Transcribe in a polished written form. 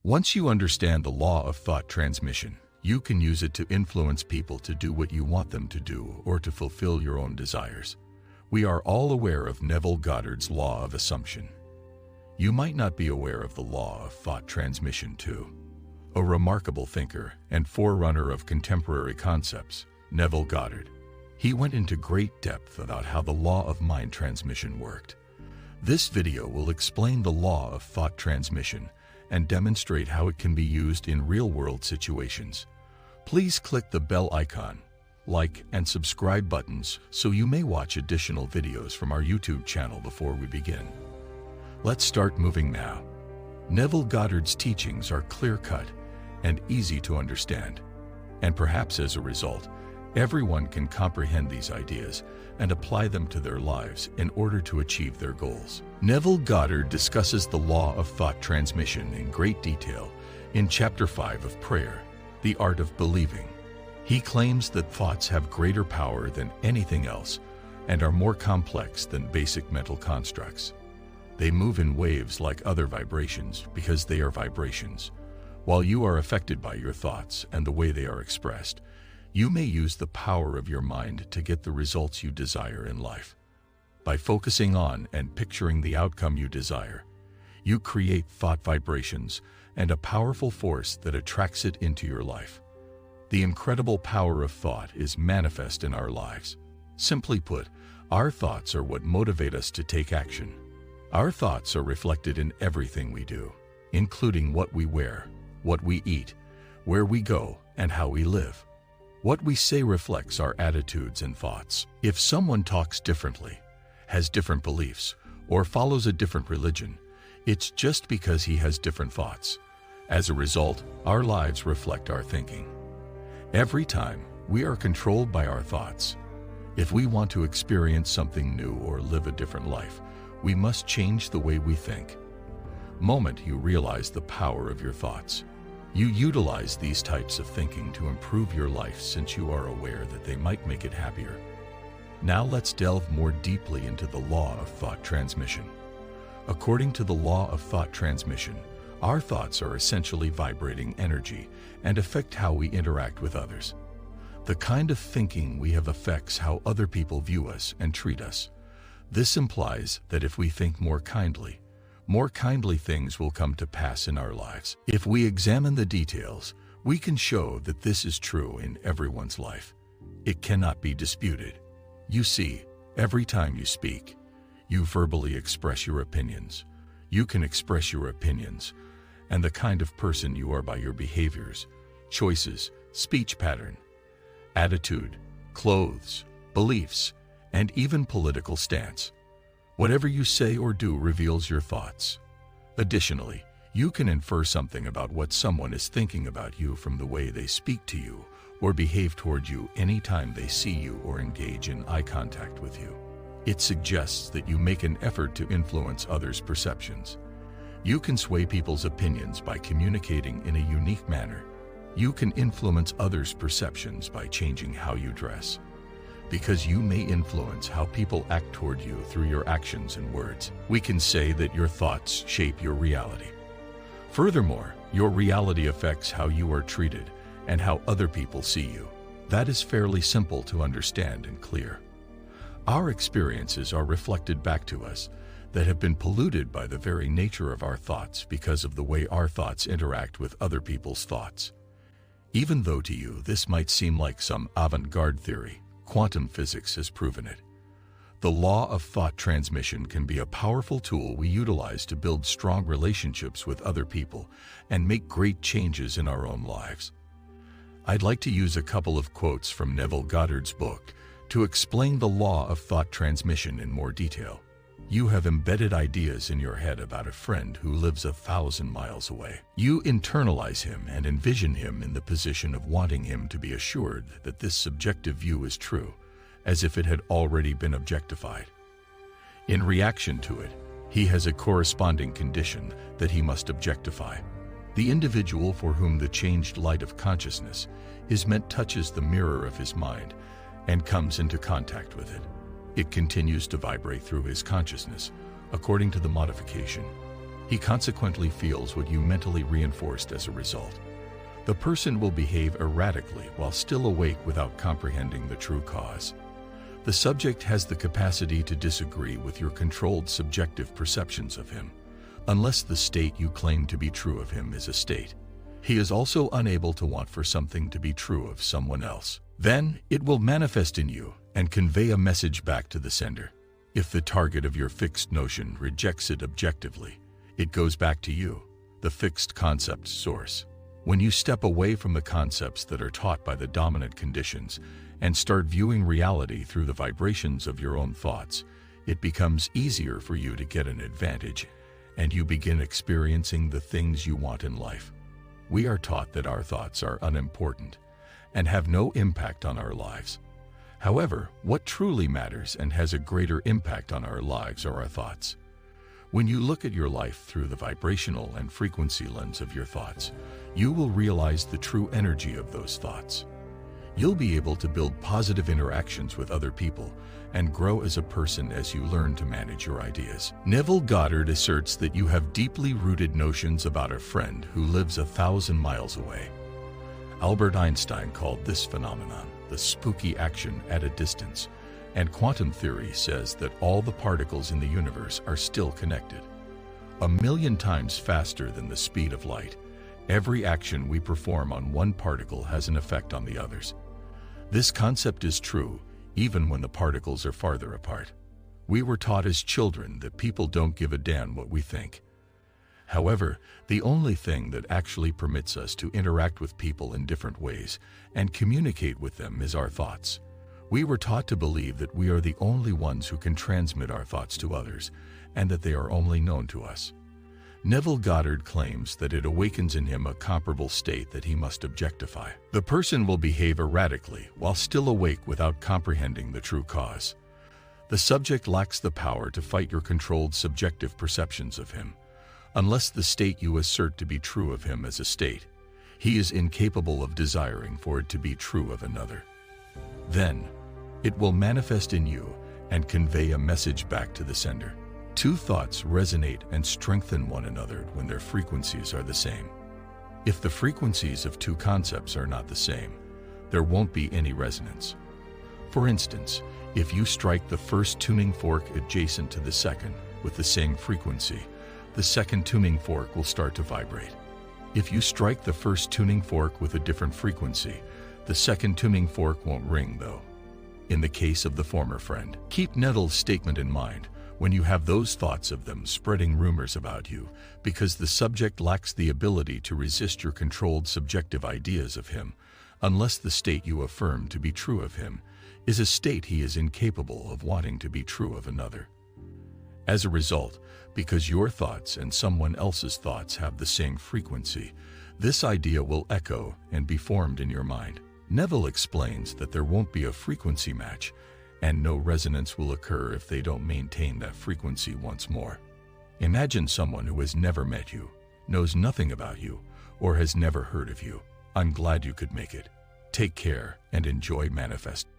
Once you understand the law of thought transmission, you can use it to influence people to do what you want them to do or to fulfill your own desires. We are all aware of Neville Goddard's law of assumption. You might not be aware of the law of thought transmission too. A remarkable thinker and forerunner of contemporary concepts, Neville Goddard. He went into great depth about how the law of mind transmission worked. This video will explain the law of thought transmission and demonstrate how it can be used in real-world situations. Please click the bell icon, like, and subscribe buttons so you may watch additional videos from our YouTube channel before we begin. Let's start moving now. Neville Goddard's teachings are clear-cut and easy to understand, and perhaps as a result, everyone can comprehend these ideas and apply them to their lives in order to achieve their goals. Neville Goddard discusses the law of thought transmission in great detail in Chapter 5 of Prayer, The Art of Believing. He claims that thoughts have greater power than anything else and are more complex than basic mental constructs. They move in waves like other vibrations because they are vibrations. While you are affected by your thoughts and the way they are expressed, you may use the power of your mind to get the results you desire in life. By focusing on and picturing the outcome you desire, you create thought vibrations and a powerful force that attracts it into your life. The incredible power of thought is manifest in our lives. Simply put, our thoughts are what motivate us to take action. Our thoughts are reflected in everything we do, including what we wear, what we eat, where we go, and how we live. What we say reflects our attitudes and thoughts. If someone talks differently, has different beliefs, or follows a different religion, it's just because he has different thoughts. As a result, our lives reflect our thinking. Every time, we are controlled by our thoughts. If we want to experience something new or live a different life, we must change the way we think. The moment you realize the power of your thoughts, you utilize these types of thinking to improve your life since you are aware that they might make it happier. Now let's delve more deeply into the law of thought transmission. According to the law of thought transmission, our thoughts are essentially vibrating energy and affect how we interact with others. The kind of thinking we have affects how other people view us and treat us. This implies that if we think more kindly things will come to pass in our lives. If we examine the details, we can show that this is true in everyone's life. It cannot be disputed. You see, every time you speak, you verbally express your opinions. You can express your opinions and the kind of person you are by your behaviors, choices, speech pattern, attitude, clothes, beliefs, and even political stance. Whatever you say or do reveals your thoughts. Additionally, you can infer something about what someone is thinking about you from the way they speak to you or behave toward you anytime they see you or engage in eye contact with you. It suggests that you make an effort to influence others' perceptions. You can sway people's opinions by communicating in a unique manner. You can influence others' perceptions by changing how you dress, because you may influence how people act toward you through your actions and words. We can say that your thoughts shape your reality. Furthermore, your reality affects how you are treated and how other people see you. That is fairly simple to understand and clear. Our experiences are reflected back to us that have been polluted by the very nature of our thoughts because of the way our thoughts interact with other people's thoughts. Even though to you this might seem like some avant-garde theory, quantum physics has proven it. The law of thought transmission can be a powerful tool we utilize to build strong relationships with other people and make great changes in our own lives. I'd like to use a couple of quotes from Neville Goddard's book to explain the law of thought transmission in more detail. You have embedded ideas in your head about a friend who lives 1,000 miles away. You internalize him and envision him in the position of wanting him to be assured that this subjective view is true, as if it had already been objectified. In reaction to it, he has a corresponding condition that he must objectify. The individual for whom the changed light of consciousness is meant touches the mirror of his mind and comes into contact with it. It continues to vibrate through his consciousness, according to the modification. He consequently feels what you mentally reinforced as a result. The person will behave erratically while still awake without comprehending the true cause. The subject has the capacity to disagree with your controlled subjective perceptions of him, unless the state you claim to be true of him is a state. He is also unable to want for something to be true of someone else. Then it will manifest in you and convey a message back to the sender. If the target of your fixed notion rejects it objectively, it goes back to you, the fixed concept source. When you step away from the concepts that are taught by the dominant conditions and start viewing reality through the vibrations of your own thoughts, it becomes easier for you to get an advantage, and you begin experiencing the things you want in life. We are taught that our thoughts are unimportant and have no impact on our lives. However, what truly matters and has a greater impact on our lives are our thoughts. When you look at your life through the vibrational and frequency lens of your thoughts, you will realize the true energy of those thoughts. You'll be able to build positive interactions with other people and grow as a person as you learn to manage your ideas. Neville Goddard asserts that you have deeply rooted notions about a friend who lives 1,000 miles away. Albert Einstein called this phenomenon the spooky action at a distance, and quantum theory says that all the particles in the universe are still connected. 1,000,000 times faster than the speed of light, every action we perform on one particle has an effect on the others. This concept is true even when the particles are farther apart. We were taught as children that people don't give a damn what we think. However, the only thing that actually permits us to interact with people in different ways and communicate with them is our thoughts. We were taught to believe that we are the only ones who can transmit our thoughts to others, and that they are only known to us. Neville Goddard claims that it awakens in him a comparable state that he must objectify. The person will behave erratically while still awake without comprehending the true cause. The subject lacks the power to fight your controlled subjective perceptions of him. Unless the state you assert to be true of him is a state, he is incapable of desiring for it to be true of another. Then, it will manifest in you and convey a message back to the sender. Two thoughts resonate and strengthen one another when their frequencies are the same. If the frequencies of two concepts are not the same, there won't be any resonance. For instance, if you strike the first tuning fork adjacent to the second with the same frequency, the second tuning fork will start to vibrate. If you strike the first tuning fork with a different frequency, the second tuning fork won't ring though. In the case of the former friend, keep Neville's statement in mind when you have those thoughts of them spreading rumors about you, because the subject lacks the ability to resist your controlled subjective ideas of him, unless the state you affirm to be true of him is a state he is incapable of wanting to be true of another. As a result, because your thoughts and someone else's thoughts have the same frequency, this idea will echo and be formed in your mind. Neville explains that there won't be a frequency match, and no resonance will occur if they don't maintain that frequency once more. Imagine someone who has never met you, knows nothing about you, or has never heard of you. I'm glad you could make it. Take care and enjoy manifesting.